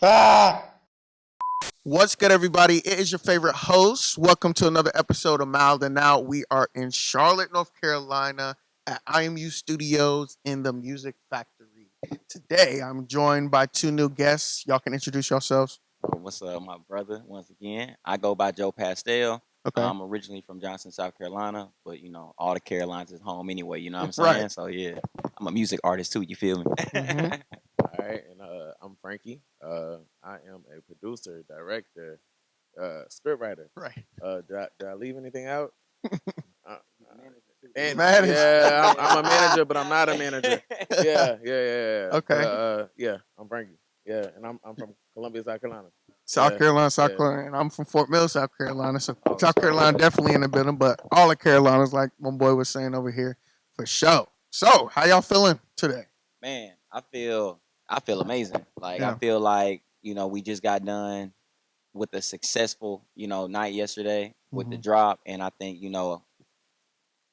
Ah! What's good, everybody? It is your favorite host. Welcome to another episode of Mouthin Out. We are in Charlotte, North Carolina at IMU Studios in the Music Factory. Today, I'm joined by two new guests. Y'all can introduce yourselves. What's up, my brother? Once again, I go by Jo Pastel. Okay. I'm originally from Johnson, South Carolina, but all the Carolinas is home anyway. You know what I'm Right. saying? So yeah, I'm a music artist too. You feel me? Mhm. All right, and I'm Frankie. I am a producer, director, scriptwriter. Right. Did I leave anything out? Uh, and Manager. yeah, I'm a manager, but I'm not a manager. Yeah. Okay. Yeah, I'm Frankie. Yeah, and I'm from Columbia, South Carolina. South Yeah, Carolina, South yeah. Carolina. And I'm from Fort Mill, South Carolina. So Oh, South shit. Carolina definitely in the building, but all of Carolina's like my boy was saying over here for sure. So, how y'all feeling today? Man, I feel amazing. Like I Yeah. feel like we just got done with a successful night yesterday with the Mhm. drop, and I think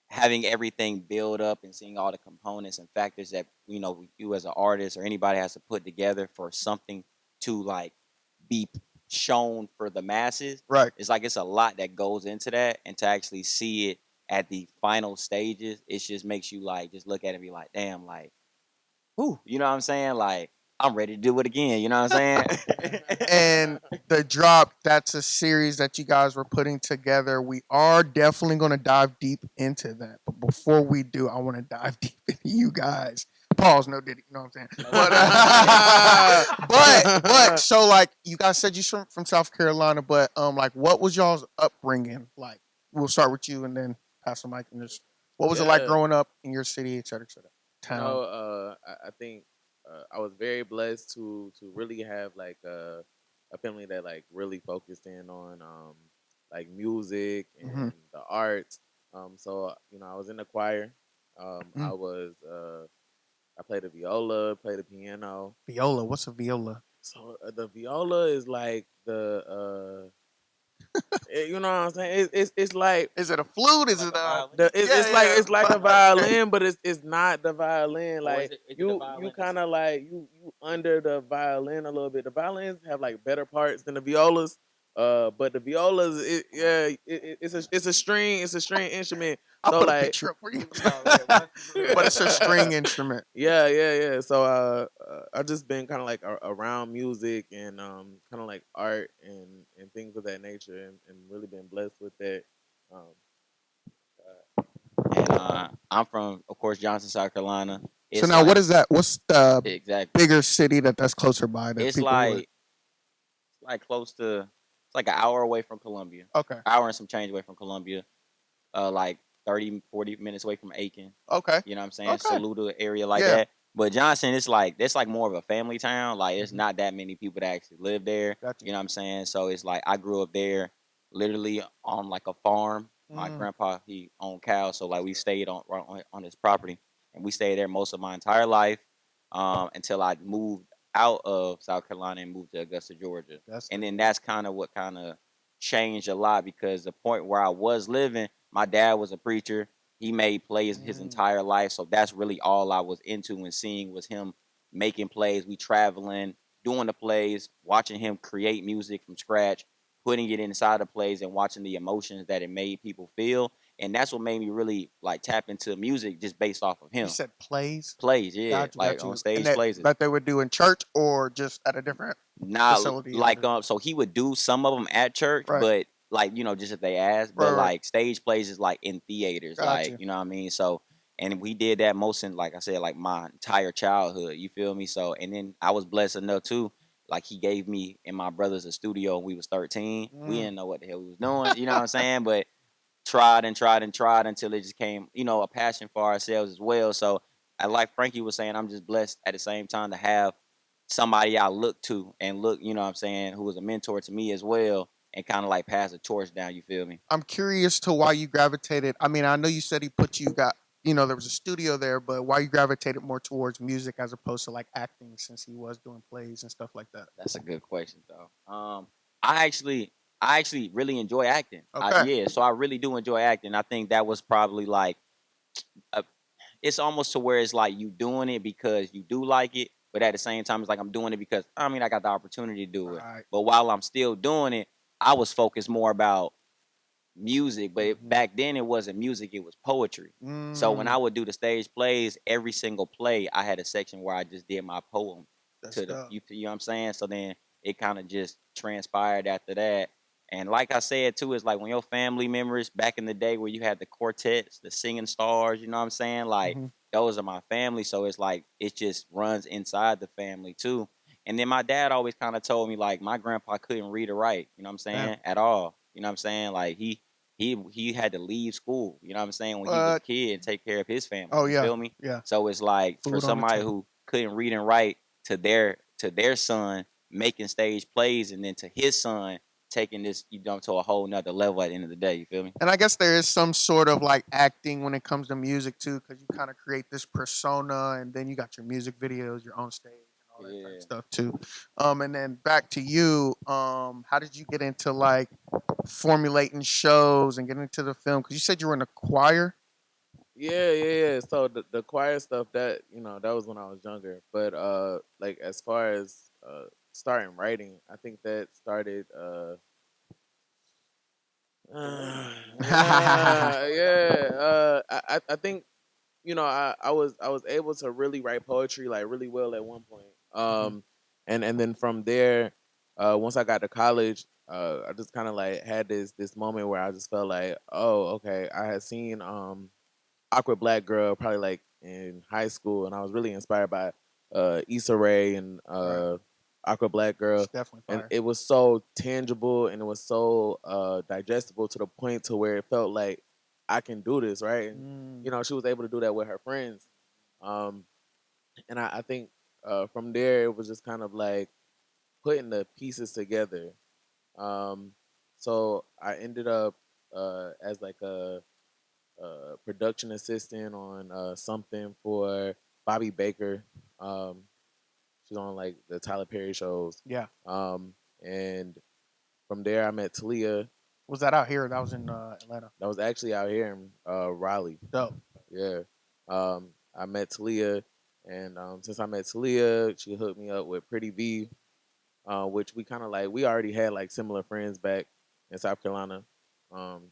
having everything build up and seeing all the components and factors that you as an artist or anybody has to put together for something to like be shown for the masses. Right. It's like it's a lot that goes into that, and to actually see it at the final stages, it just makes you like just look at it and be like, damn, like, whew, you know what I'm saying? Like, I'm ready to do it again. You know what I'm saying? And the drop, that's a series that you guys were putting together. We are definitely going to dive deep into that. But before we do, I want to dive deep into you guys. Pause, no diddy, you know what I'm saying? But so like you guys said you're from South Carolina, but like what was y'all's upbringing like? We'll start with you and then pass the mic and just what was it like Yeah. growing up in your city, et cetera, town? I think I was very blessed to really have like a family that like really focused in on like music Mhm. and the arts. So I was in the choir. Mm. I played the viola, played the piano. Viola, what's a viola? So the viola is like you know what I'm saying? It's like Is it a flute? Is Like it a a violin? it's like a but- violin, but it's not the violin. Or Like is it the you violin kind of like you under the violin a little bit. The violins have like better parts than the violas. But the violas, it's a string instrument. I'll So put a like picture up for you. but But it's a string instrument. yeah. So I just been kind of like around music and kind of like art and things of that nature, and really been blessed with that. Um, And I'm from, of course, Johnson, South Carolina. So It's now, what like is that? What's the exactly. bigger city that's closer by that It's people would? like close to. It's like an hour away from Columbia. Okay. Hour and some change away from Columbia. Like 30, 40 minutes away from Aiken. Okay. You know what I'm saying? Okay. Saluda area like Yeah. that. But Johnson, it's like that's like more of a family town. Like it's Mhm. not that many people that actually live there. Gotcha. You know what I'm saying? So it's like I grew up there, literally on like a farm. My Mm. grandpa he owned cows, so like we stayed on his property, and we stayed there most of my entire life, until I moved out of South Carolina and moved to Augusta, Georgia. That's And the, then that's kind of what kind of changed a lot because the point where I was living, my dad was a preacher. He made plays his mm. entire life, so that's really all I was into and seeing was him making plays. We traveling, doing the plays, watching him create music from scratch, putting it inside the plays, and watching the emotions that it made people feel. And that's what made me really like tap into music just based off of You him. said plays. Plays, yeah, Got you. like Got on you. And stage that plays. that they would do in church or just at a different Not facility. like so he would do some of them at church, Right. but like just if they asked, Right. but Right. like stage plays is like in theaters, Got like you. you know what I mean. So and we did that most in like I said, like my entire childhood. You feel me? So and then I was blessed enough too. Like he gave me and my brothers a studio when we was 13. We Mm. didn't know what the hell we was doing. You know what I'm saying? But tried until it just came, a passion for ourselves as well. So I like Frankie was saying, I'm just blessed at the same time to have somebody I look to and look, you know what I'm saying, who was a mentor to me as well and kind of like pass the torch down, you feel me? I'm curious to why you gravitated. I mean, I know you said he put you got there was a studio there, but why you gravitated more towards music as opposed to like acting since he was doing plays and stuff like that. That's a good question though. I actually I actually really enjoy acting. Okay. Yeah, so I really do enjoy acting. I think that was probably like a, it's almost to where it's like you doing it because you do like it, But at the same time, it's like I'm doing it because I mean I got the opportunity to do it. Right. But while I'm still doing it, I was focused more about music. But back then it wasn't music; it was poetry. So when I would do the stage plays, every single play I had a section where I just did my poem That's to the dope. you know what I'm saying. So then it kind of just transpired after that. And like I said too, it's like when your family members back in the day where you had the quartets, the singing stars, you know what I'm saying? Like Mhm. those are my family. So it's like it just runs inside the family too. And then my dad always kind of told me like my grandpa couldn't read or write, you know what I'm saying, Damn. at all. You know what I'm saying? Like he had to leave school, you know what I'm saying, when he was a What? kid and take care of his family. Oh You yeah, feel me? yeah. So it's like for Food on the somebody table. who couldn't read and write to their son making stage plays and then to his son taking this, you know, to a whole nother level at the end of the day. You feel me? And I guess there is some sort of like acting when it comes to music too, because you kind of create this persona, and then you got your music videos, your own stage, and all that type Yeah. of stuff too. And then back to you. How did you get into like formulating shows and getting into the film? Because you said you were in a choir. Yeah. So the choir stuff that that was when I was younger. But like as far as starting writing, I think that started yeah. I think I was able to really write poetry like really well at one point. Mhm. And then from there, once I got to college, I just kind of like had this moment where I just felt like, oh, okay, I had seen Awkward Black Girl probably like in high school, and I was really inspired by Issa Rae and Right. Awkward Black It's Girl, definitely and fire. it was so tangible and it was so digestible to the point to where it felt like I can do this, right? And Mm. she was able to do that with her friends, um, and I think from there it was just kind of like putting the pieces together. Um, so I ended up as like a production assistant on something for Bobby Baker. Um, she's on like the Tyler Perry shows. Yeah. Um, and from there, I met Talia. Was that out here? That was in Atlanta. That was actually out here in Raleigh. Dope. Yeah. I met Talia, and since I met Talia, she hooked me up with Pretty V, which we kind of like. We already had like similar friends back in South Carolina. Um,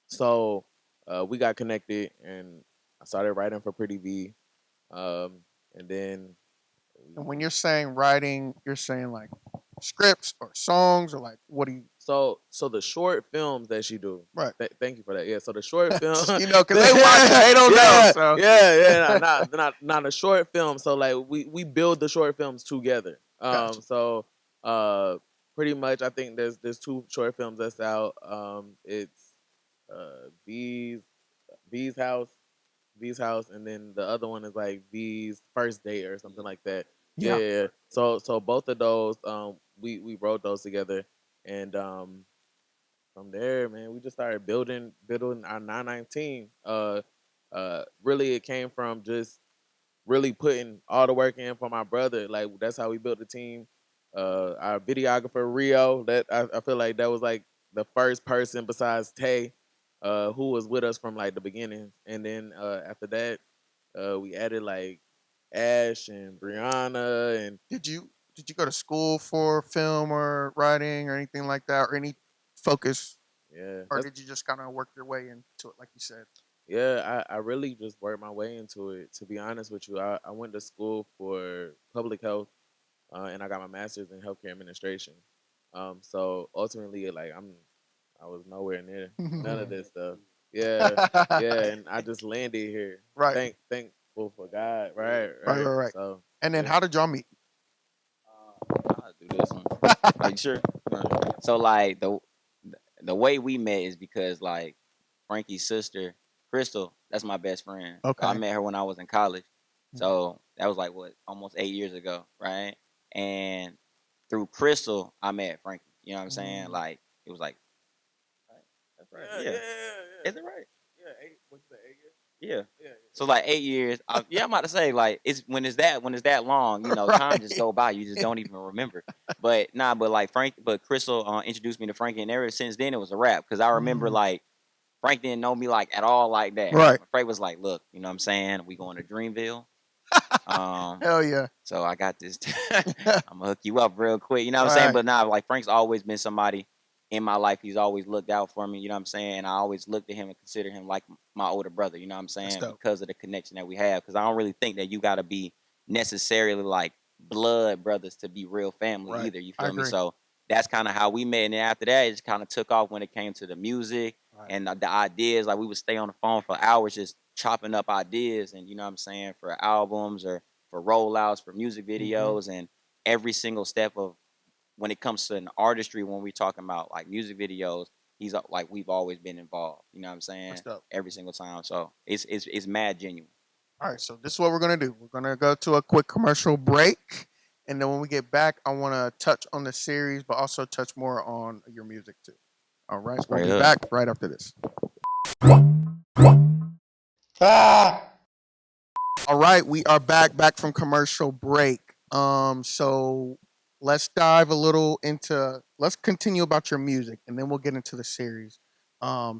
so we got connected, and I started writing for Pretty V. And then And when you're saying writing, you're saying like scripts or songs or like what do you? so the short films that she do. Right. Thank you for that. Yeah. So the short film, Because they watch it, they don't know. yeah, So yeah. Not a short film. So like we build the short films together. gotcha. So pretty much I think there's two short films that's out. It's B's B's house. V's house, and then the other one is like V's first date or something like that. Yeah, Yeah. yeah. So both of those, we wrote those together, and from there, man, we just started building our 919. Really, it came from just really putting all the work in for my brother. Like that's how we built the team. Our videographer Rio, that I feel like that was like the first person besides Tay, who was with us from like the beginning. And then after that, we added like Ash and Brianna and Did you go to school for film or writing or anything like that, or any focus, yeah, or did you just kind of work your way into it, like you said? yeah. I really just worked my way into it. To be honest with you, I went to school for public health, and I got my master's in healthcare administration. So ultimately, like I was nowhere near none of this stuff. Yeah, yeah, and I just landed here. Right, Thankful for God. Right, right, right, right. right. So And then yeah. how did y'all meet? I'll do this one. Are you sure? So like the way we met is because like Frankie's sister, Crystal, that's my best friend. So I Okay. met her when I was in college. So that was like what, almost 8 years ago, right? And through Crystal, I met Frankie. You know what I'm saying? Mm. Like it was like, right, that's right. Yeah. Is it right? Yeah, what's that, 8 years? Yeah. Yeah, So like 8 years. Yeah, I'm about to say like it's when it's that long, you know, time just Right. go by. You just don't even remember. But nah, but Crystal introduced me to Frankie, and ever since then it was a wrap. Because I remember Mm. like Frank didn't know me like at all like that. Right. Frank was like, "Look, you know what I'm saying? We going to Dreamville. Um, Hell yeah. so I got this. I'm gonna hook you up real quick. You know what I'm All saying? right. But nah, like Frank's always been somebody in my life. He's always looked out for me. You know what I'm saying? And I always looked at him and consider him like my older brother. You know what I'm That's saying? dope. Because of the connection that we have. Because I don't really think that you got to be necessarily like blood brothers to be real family Right. either. You I feel me? agree. So that's kind of how we met. And then after that, it just kind of took off when it came to the music Right. and the ideas. Like we would stay on the phone for hours just chopping up ideas and you know what I'm saying for albums or for rollouts for music videos and every single step of when it comes to an artistry when we talking about like music videos he's like we've always been involved you know what I'm saying That's dope. every single time so it's mad genuine. All right, so this is what we're gonna do. We're gonna go to a quick commercial break, and then when we get back, I want to touch on the series, but also touch more on your music too. All right, we'll Straight be up. back right after this. All right, we are back from commercial break. So let's dive a little into. Let's continue about your music, and then we'll get into the series.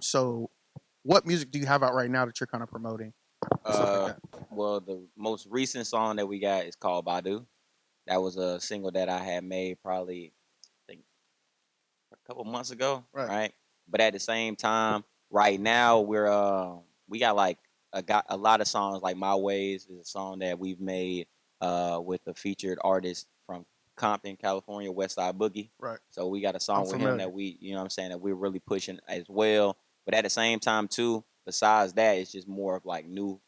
So what music do you have out right now that you're kind of promoting? Stuff like uh that. well the most recent song that we got is called Badu. That was a single that I had made probably I think a couple months ago, Right. right? But at the same time, right now we got like got a lot of songs like My Ways is a song that we've made with a featured artist from Compton, California, West Side Boogie. Right. So we got a I'm song with him familiar. that we, you know what I'm saying, that we're really pushing as well. But at the same time too, besides that, it's just more of like new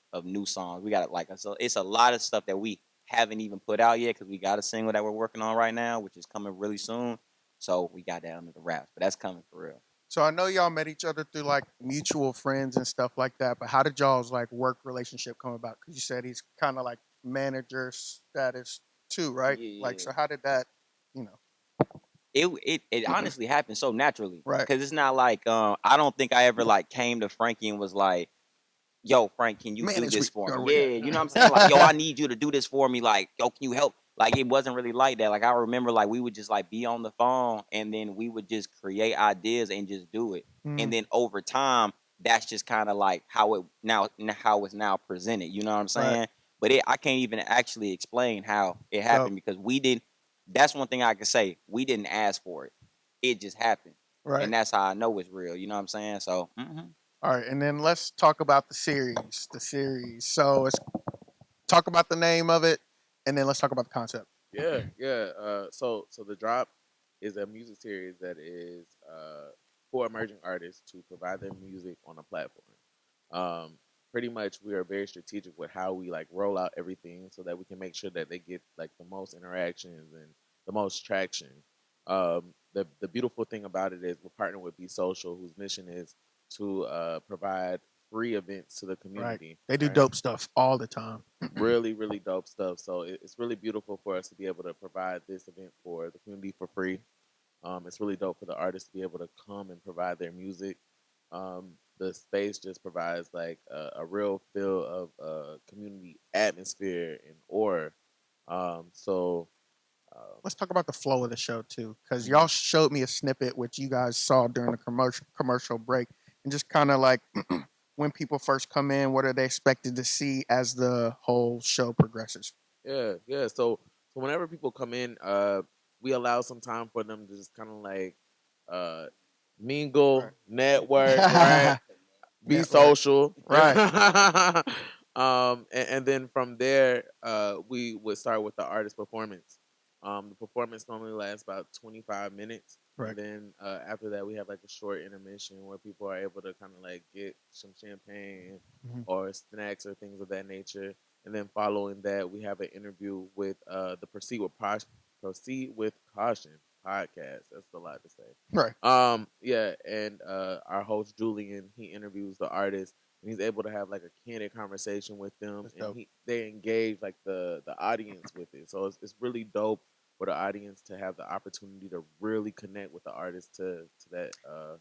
songs. We got like so it's a lot of stuff that we haven't even put out yet because we got a single that we're working on right now, which is coming really soon. So we got that under the wraps, but that's coming for real. So I know y'all met each other through like mutual friends and stuff like that. But how did y'all's like work relationship come about? Because you said he's kind of like manager status too, right? Like, Yeah. so how did that, you know? It honestly happened so naturally Right. because it's not like I don't think I ever like came to Frankie and was like, "Yo, Frank, can you do Manage this with for me?" or Yeah, whatever. you know what I'm saying? Like, "Yo, I need you to do this for me." Like, "Yo, can you help?" Like, it wasn't really like that. Like, I remember like we would just like be on the phone and then we would just create ideas and just do it. And Mm, then over time, that's just kind of like how it's now presented. You know what I'm right. saying? But I can't even actually explain how it So happened because we didn't. That's one thing I can say. We didn't ask for it. It just happened, right. and that's how I know it's real. You know what I'm saying? So. All right, and then let's talk about the series. The series. So let's talk about the name of it, and then let's talk about the concept. Yeah, yeah. So the drop is a music series that is for emerging artists to provide their music on a platform. Um, Pretty much, we are very strategic with how we like roll out everything so that we can make sure that they get like the most interactions and the most traction. The beautiful thing about it is we're partnering with Be Social, whose mission is to provide free events to the Right. community. They do Right? dope stuff all the time. Really, really dope stuff. So it's really beautiful for us to be able to provide this event for the community for free. It's really dope for the artists to be able to come and provide their music. The space just provides like a real feel of community atmosphere and aura. So Let's talk about the flow of the show too, because mhm. y'all showed me a snippet which you guys saw during the commercial break, and just kind of like when people first come in, what are they expected to see as the whole show progresses? Yeah, yeah. So whenever people come in, we allow some time for them to just kind of like uh mingle, network, right? Right. Be Network. social. Right. And then from there, we would start with the artist performance. The performance normally lasts about 25 minutes. Right. And then after that, we have like a short intermission where people are able to kind of like get some champagne Mhm. or snacks or things of that nature. And then following that, we have an interview with the Proceed with Caution podcast. That's a lot to say. Right. Yeah, and our host Julian, he interviews the artist and he's able to have like a candid conversation with them That's and dope. they engage like the audience with it. So it's really dope for the audience to have the opportunity to really connect with the artist to that And,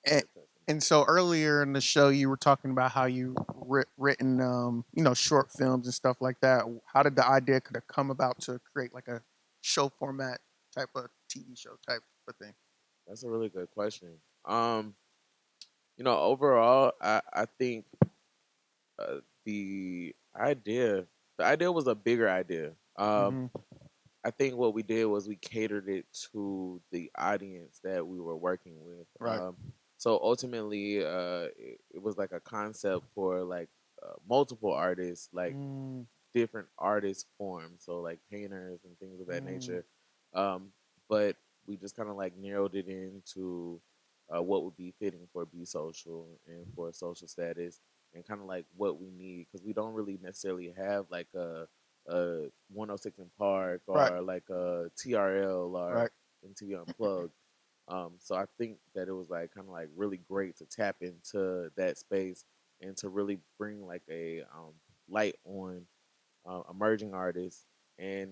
that person. and so earlier in the show, you were talking about how you written, short films and stuff like that. How did the idea could have come about to create like a show format type of TV show type of thing? That's a really good question. Um, Overall, I think the idea. The idea was a bigger idea. Mhm. I think what we did was we catered it to the audience that we were working with. Right. So ultimately, it was like a concept for like multiple artists, like Mm, different artist forms, so like painters and things of that mm, nature. But we just kind of like narrowed it into what would be fitting for Be Social and for social status, and kind of like what we need, because we don't really necessarily have like a 106 in Park right. or like a TRL or Right. MTV Unplugged. So I think that it was like kind of like really great to tap into that space and to really bring like a light on emerging artists, and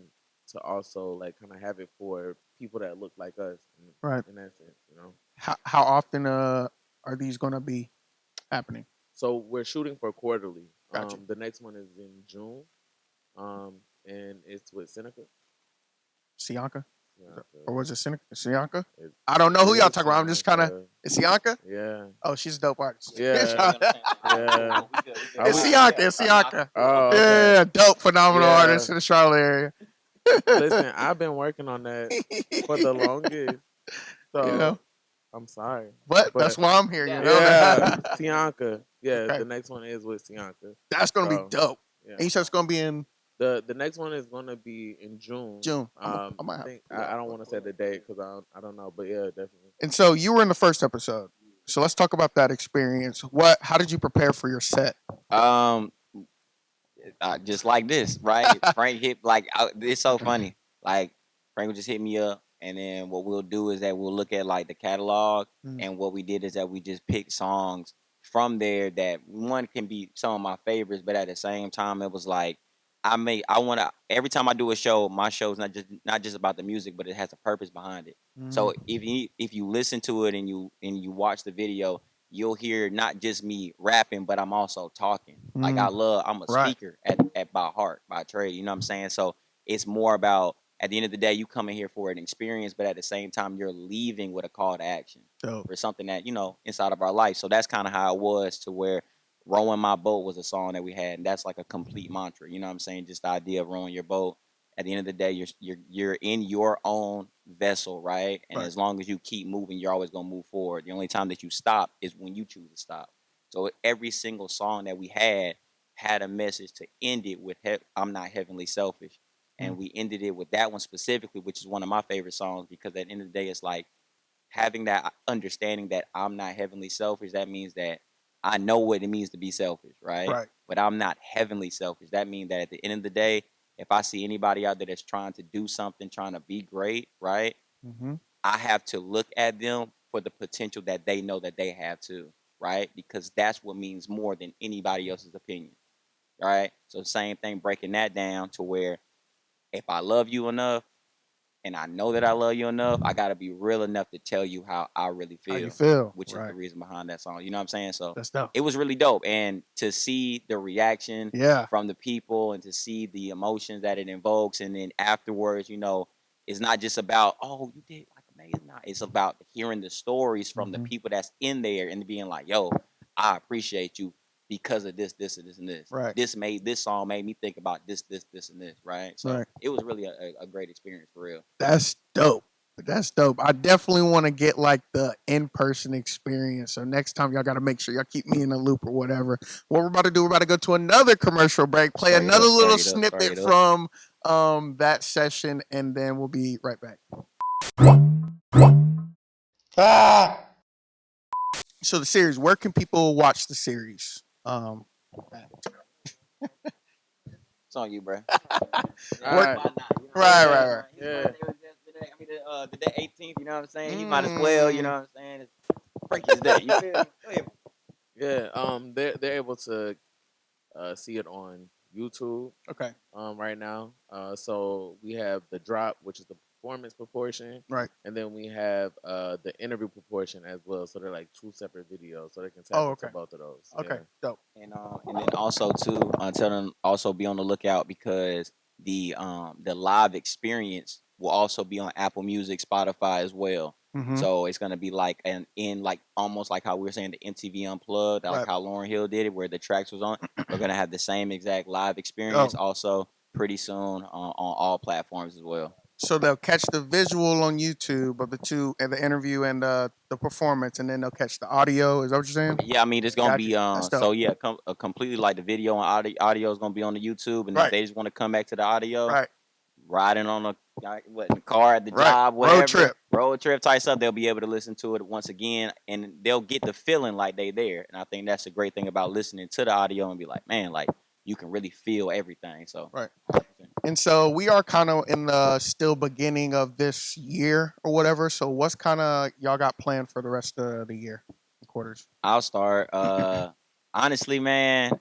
to also like kind of have it for people that look like us Right. in that sense, you know. How often are these gonna be happening? So we're shooting for quarterly. Gotcha. The next one is in June, and it's with Seneca. Sianka? Seneca. Or was it Sianka? It, I don't know who it y'all is talking about. I'm just kind of. Seneca. It's Sianka? Yeah. Oh, she's a dope artist. Yeah. Yeah. Are It's we- Sianka. It's Sianka. Oh, okay. Yeah, dope, phenomenal Yeah. artist in the Charlotte area. Listen, I've been working on that for the longest. So You know, I'm sorry. but that's But why I'm here. You know, yeah, Tianka. Yeah, Okay. the next one is with Tianka. That's gonna be So, dope. yeah. And you said it's gonna be in The next one is gonna be in June. June. I might I have. think I don't want to say the date because I don't know, but yeah, definitely. And so you were in the first episode. So let's talk about that experience. How did you prepare for your set? Um, just like this, right? Frank hit it's so funny. Like Frank would just hit me up, and then what we'll do is that we'll look at like the catalog, Mm. and what we did is that we just picked songs from there that one can be some of my favorites, but at the same time, it was like I want to every time I do a show, my show's not just about the music, but it has a purpose behind it. So if you listen to it and you watch the video, you'll hear not just me rapping, but I'm also talking. Like I'm a Right. speaker at by heart, by trade. You know what I'm saying? So it's more about at the end of the day, you come in here for an experience, but at the same time, you're leaving with a call to action Dope. for something that inside of our life. So that's kind of how it was to where rowing my boat was a song that we had, and that's like a complete mantra. You know what I'm saying? Just the idea of rowing your boat. At the end of the day, you're in your own vessel, right? And Right. as long as you keep moving, you're always gonna move forward. The only time that you stop is when you choose to stop. So every single song that we had a message to end it with. I'm not heavenly selfish, and we ended it with that one specifically, which is one of my favorite songs because at the end of the day, it's like having that understanding that I'm not heavenly selfish. That means that I know what it means to be selfish, right? Right. But I'm not heavenly selfish. That means that at the end of the day, if I see anybody out there that's trying to do something, trying to be great, right? Mm-hmm. I have to look at them for the potential that they know that they have too, right? Because that's what means more than anybody else's opinion, right? So same thing, breaking that down to where if I love you enough and I know that I love you enough, I gotta be real enough to tell you how I really How you feel, feel? which is Right. the reason behind that song. You know what I'm saying? So That's dope. it was really dope, and to see the reaction Yeah. from the people and to see the emotions that it invokes, and then afterwards, it's not just about you did like amazing. Nah, it's about hearing the stories from the people that's in there and being like, yo, I appreciate you because of this, this, and this, and this. Right. This song made me think about this, this, and this, right? So Right. it was really a great experience for real. That's dope. That's dope. I definitely want to get like the in-person experience. So next time y'all got to make sure y'all keep me in the loop or whatever. What we're about to do, we're about to go to another commercial break, play Straight another up, little straight up, snippet straight up. from that session, and then we'll be right back. So the series, where can people watch the series? It's on you, bro. Right. Right. Yeah. The day 18th. You know what I'm saying? You might as well. You know what I'm saying? It's Frankie's day. You feel me? Go ahead. Yeah. They're able to see it on YouTube Okay. right now. So we have the drop, which is the performance proportion, Right. and then we have the interview proportion as well. So they're like two separate videos, so they can tap Okay. into both of those. Okay. Yeah. Dope. And then also too, tell them also be on the lookout because the live experience will also be on Apple Music, Spotify as well. Mhm. So it's gonna be like like almost like how we were saying the MTV Unplugged, like Right. how Lauryn Hill did it, where the tracks was on. We're gonna have the same exact live Oh, experience also pretty soon on all platforms as well. so they'll catch the visual on YouTube of the two and the interview and the performance, and then they'll catch the audio. Is that what you're saying? Yeah, I mean it's gonna Gotcha. be That's so dope. yeah, completely like the video and audio is gonna be on the YouTube, and if Right. they just want to come back to the audio, Right. riding on a in the car at the Right. job, Road whatever, trip. road trip type stuff, they'll be able to listen to it once again, and they'll get the feeling like they there. And I think that's a great thing about listening to the audio and be like, man, like you can really feel everything. So Right. And so we are kind of in the still beginning of this year or whatever. So what's kind of y'all got planned for the rest of the year, quarters? I'll start. Honestly, man,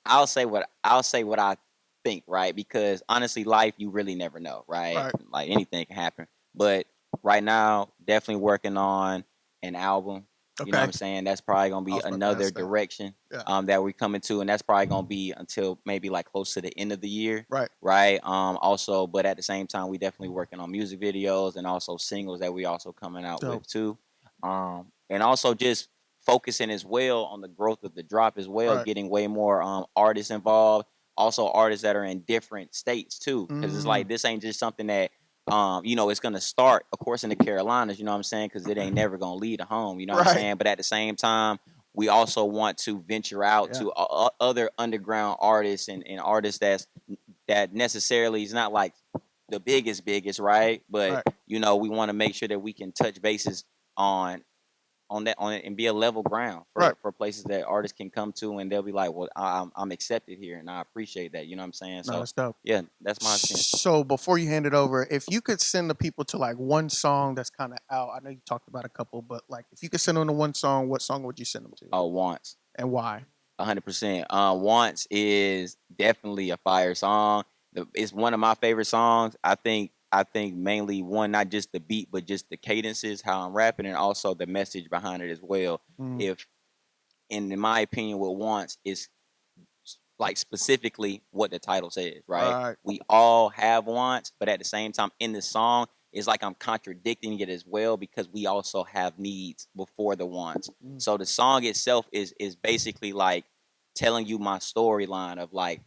I'll say what I think, right? Because honestly, life you really never know, right? Right. Like anything can happen. But right now, definitely working on an album. You know what Okay. I'm saying? That's probably gonna I be was about to another ask that. direction Yeah. that we're coming to, and that's probably gonna be until maybe like close to the end of the year. Right. Right. Also, but at the same time, we definitely working on music videos and also singles that we also coming out Dope. with too. And also just focusing as well on the growth of the drop as well, Right. getting way more artists involved. Also artists that are in different states too, because it's like Mm. this ain't just something that you know it's gonna start, of course, in the Carolinas. You know what I'm saying? Because it ain't never gonna leave the home. You know what I'm Right. saying? But at the same time, we also want to venture out Yeah. to other underground artists and artists that necessarily is not like the biggest, right? But Right. you know, we want to make sure that we can touch bases on on it and be a level ground Right. for places that artists can come to and they'll be like, well, I'm accepted here and I appreciate that. You know what I'm saying? No, So that's dope. yeah, that's my opinion. So before you hand it over, if you could send the people to like one song that's kind of out, I know you talked about a couple, but like if you could send them to one song, what song would you send them to, Oh, Once. and why? 100%. Once is definitely a fire song. It's one of my favorite songs. I think mainly one, not just the beat, but just the cadences, how I'm rapping, and also the message behind it as well. Mm. If and in my opinion, what Once is like specifically what the title says, right? Right. We all have wants, but at the same time, in the song, it's like I'm contradicting it as well because we also have needs before the wants. Mm. So the song itself is basically like telling you my storyline of like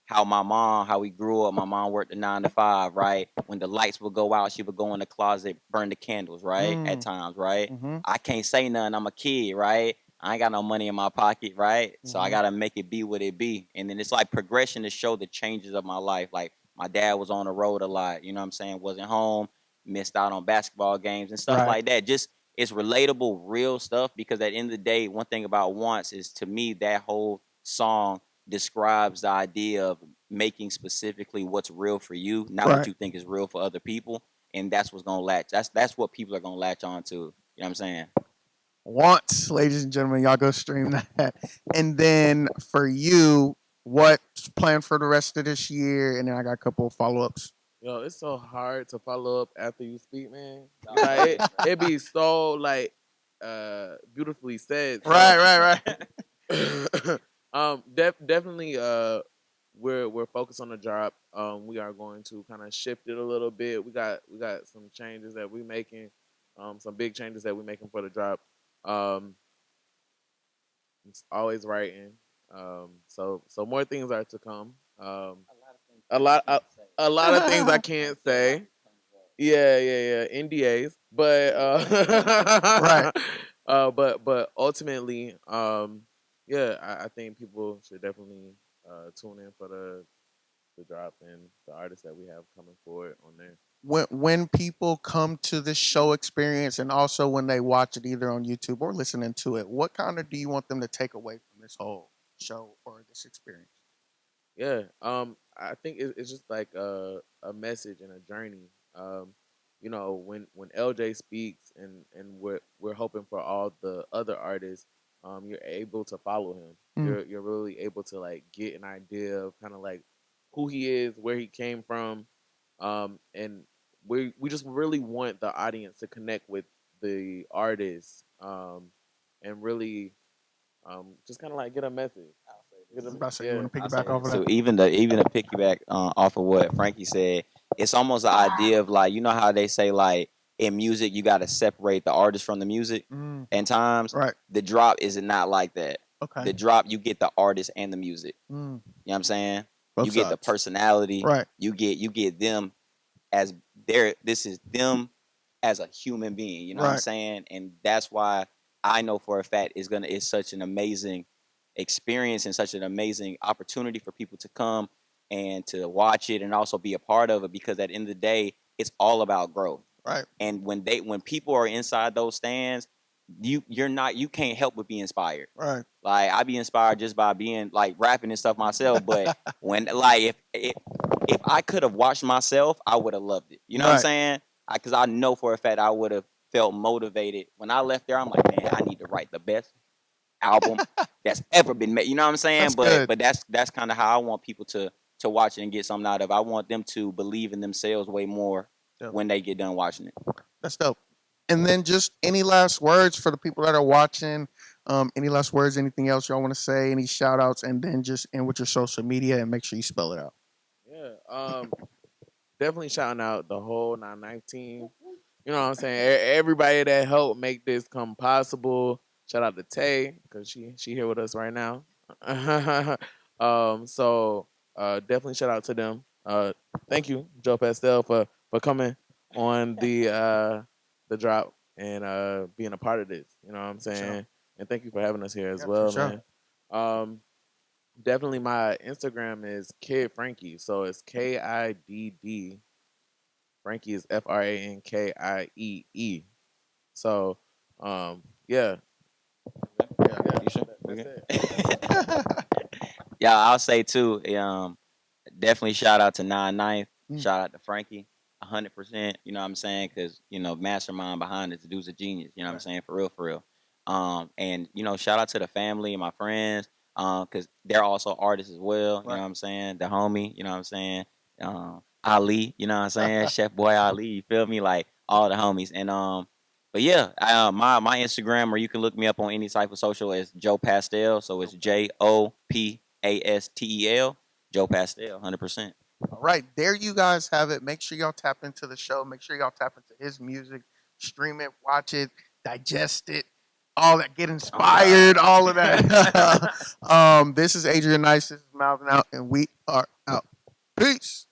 how we grew up. My mom worked a 9 to 5, right? When the lights would go out, she would go in the closet, burn the candles, right? At Mm. times, right? Mm-hmm. I can't say nothing. I'm a kid, right? I ain't got no money in my pocket, right? So I Mhm. gotta make it be what it be. And then it's like progression to show the changes of my life. Like my dad was on the road a lot, you know what I'm saying? Wasn't home, missed out on basketball games and stuff Right. like that. Just it's relatable, real stuff because at the end of the day, one thing about Once is to me that whole song describes the idea of making specifically what's real for you, not what Right. you think is real for other people. And that's what's gonna latch. That's what people are gonna latch on to. You know what I'm saying? Once, ladies and gentlemen, y'all go stream that. And then for you, what's planned for the rest of this year? And then I got a couple of follow ups. Yo, it's so hard to follow up after you speak, man. Like it be so like beautifully said. So, Right. definitely we're focused on the drop. We are going to kind of shift it a little bit. We got some changes that we making, some big changes that we making for the drop. It's always writing. So more things are to come. A lot a lot of things I can't say. Yeah. NDAs, but Right. but ultimately, yeah, I think people should definitely tune in for the drop and the artists that we have coming forward on there. When people come to this show experience and also when they watch it either on YouTube or listening to it, what kind of do you want them to take away from this whole show or this experience? Yeah, I think it's just like a message and a journey. You know, when LJ speaks and we're hoping for all the other artists, you're able to follow him. Mm. You're really able to like get an idea of kind of like who he is, where he came from, and we just really want the audience to connect with the artist, and really just kind of like get a message. Get I'm about to say, you yeah. want to I piggyback say off of so that? even to piggyback off of what Frankie said, it's almost the idea of like you know how they say like in music, you got to separate the artist from the music. And times, Right. the drop is not like that. Okay. The drop, you get the artist and the music. You know what I'm saying? You get the personality. Right. You get them as this is them as a human being. You know what I'm saying? And that's why I know for a fact it's such an amazing experience and such an amazing opportunity for people to come and to watch it and also be a part of it, because at the end of the day, it's all about growth. Right. And when people are inside those stands, you can't help but be inspired. Right. Like, I be inspired just by being like rapping and stuff myself. But when like if I could have watched myself, I would have loved it. You know what I'm saying? Because I know for a fact I would have felt motivated. When I left there, I'm like, man, I need to write the best album that's ever been made. You know what I'm saying? But that's kind of how I want people to watch it and get something out of it. I want them to believe in themselves way more when they get done watching it. That's dope. And then just any last words for the people that are watching? Any last words, anything else y'all want to say, any shout outs, and then just end with your social media and make sure you spell it out. Yeah. Definitely shouting out the whole 919. You know what I'm saying? Everybody that helped make this come possible. Shout out to Tay, because she here with us right now. So definitely shout out to them. Thank you, Jo Pastel, for coming on the drop and being a part of this. You know what I'm saying? Sure. And thank you for having us here as well, man. Definitely my Instagram is Kid Frankiee. So it's KIDD. Frankiee is FRANKIEE. So yeah. Yeah, I'll say too, definitely shout out to 9/9. Shout out to Frankiee, 100%. You know what I'm saying? Because, mastermind behind it, the dude's a genius. You know what I'm saying? For real. And, shout out to the family and my friends, because they're also artists as well. You know what I'm saying? The homie, you know what I'm saying? Ali, you know what I'm saying? Chef Boy Ali, you feel me? Like, all the homies. And but yeah, my Instagram, or you can look me up on any type of social, is Jo Pastel. So it's JOPASTEL, Jo Pastel, 100%. All right, there you guys have it. Make sure y'all tap into the show. Make sure y'all tap into his music, stream it, watch it, digest it, all that, get inspired, all of that. This is Adrian Nyce. This is Mouthin Out, and we are out. Peace.